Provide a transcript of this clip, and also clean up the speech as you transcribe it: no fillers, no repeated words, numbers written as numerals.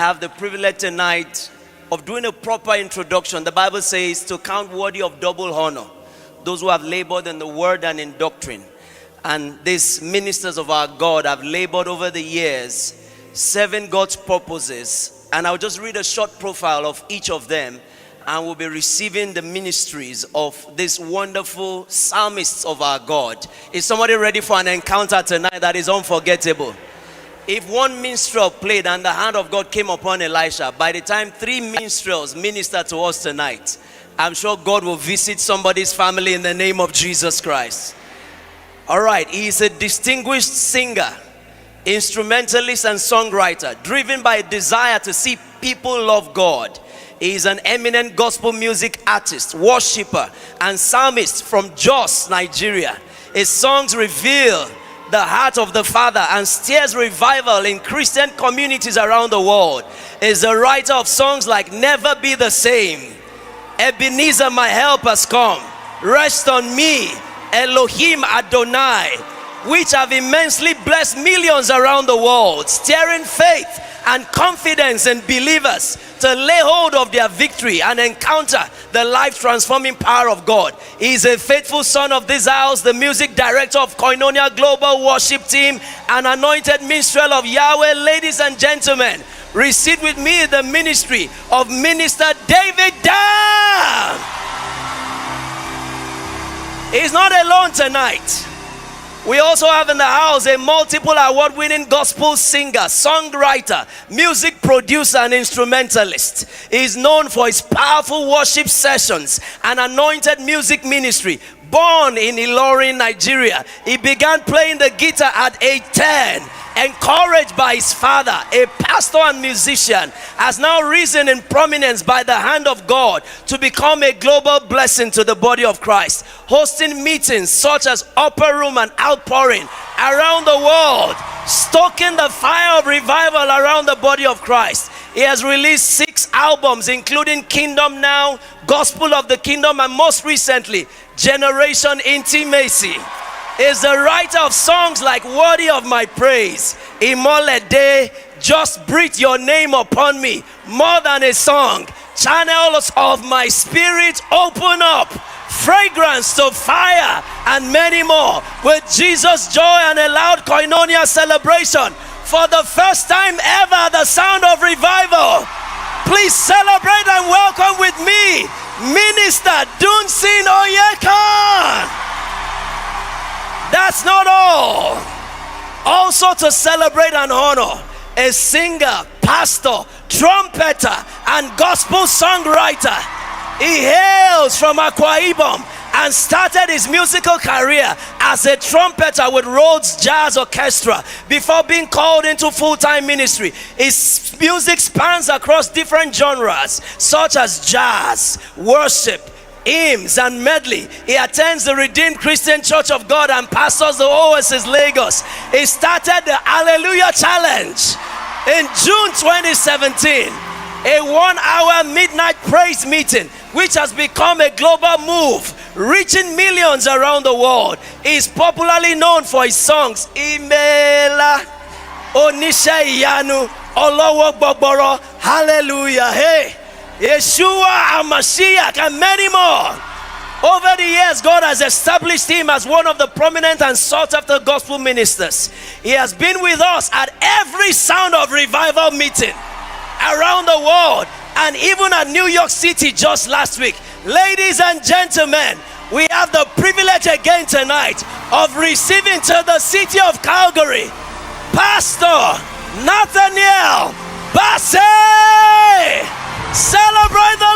I have the privilege tonight of doing a proper introduction. The Bible says to count worthy of double honor those who have labored in the word and in doctrine. And these ministers of our God have labored over the years, serving God's purposes. And I'll just read a short profile of each of them, and we'll be receiving the ministries of these wonderful psalmists of our God. Is somebody ready for an encounter tonight that is unforgettable? If one minstrel played and the hand of God came upon Elisha, by the time 3 minstrels minister to us tonight, I'm sure God will visit somebody's family in the name of Jesus Christ. All right, he is a distinguished singer, instrumentalist and songwriter, driven by a desire to see people love God. He is an eminent gospel music artist, worshiper, and psalmist from Jos, Nigeria. His songs reveal the heart of the Father and stirs revival in Christian communities around the world. He is a writer of songs like Never Be the Same, Ebenezer my help has come, Rest on Me, Elohim Adonai, which have immensely blessed millions around the world, stirring faith and confidence in believers to lay hold of their victory and encounter the life-transforming power of God. He is a faithful son of this house, the music director of Koinonia Global Worship Team, an anointed minstrel of Yahweh. Ladies and gentlemen, receive with me the ministry of Minister David Dam. He's not alone tonight. We also have in the house a multiple award-winning gospel singer, songwriter, music producer, and instrumentalist. He is known for his powerful worship sessions and anointed music ministry. Born in Ilorin, Nigeria, he began playing the guitar at age 10. Encouraged by his father, a pastor and musician, has now risen in prominence by the hand of God to become a global blessing to the body of Christ, hosting meetings such as Upper Room and Outpouring around the world, stoking the fire of revival around the body of Christ. He has released 6 albums, including Kingdom Now, Gospel of the Kingdom, and most recently, Generation Intimacy. Is the writer of songs like Worthy of My Praise, Imolede, Just Breathe Your Name Upon Me, More Than a Song, Channels of My Spirit Open Up, Fragrance to Fire, and many more. With Jesus Joy and a loud Koinonia celebration for the first time ever, the sound of revival. Please celebrate and welcome with me, Minister Dunsin Oyekan. That's not all. Also to celebrate and honor a singer, pastor, trumpeter, and gospel songwriter. He hails from Akwa Ibom and started his musical career as a trumpeter with Rhodes Jazz Orchestra before being called into full-time ministry. His music spans across different genres such as jazz, worship, hymns, and medley. He attends the Redeemed Christian Church of God and pastors the Oasis Lagos. He started the Hallelujah Challenge in June 2017, a 1-hour midnight praise meeting which has become a global move, reaching millions around the world. He is popularly known for his songs Imela, Onisha Iyanu, Olowo Gbogboro, Hallelujah, Hey, Yeshua and Mashiach, and many more. Over the years, God has established him as one of the prominent and sought-after gospel ministers. He has been with us at every Sound of Revival meeting around the world, and even at New York City just last week. Ladies and gentlemen, we have the privilege again tonight of receiving to the city of Calgary, Pastor Nathaniel Bassey. Celebrate the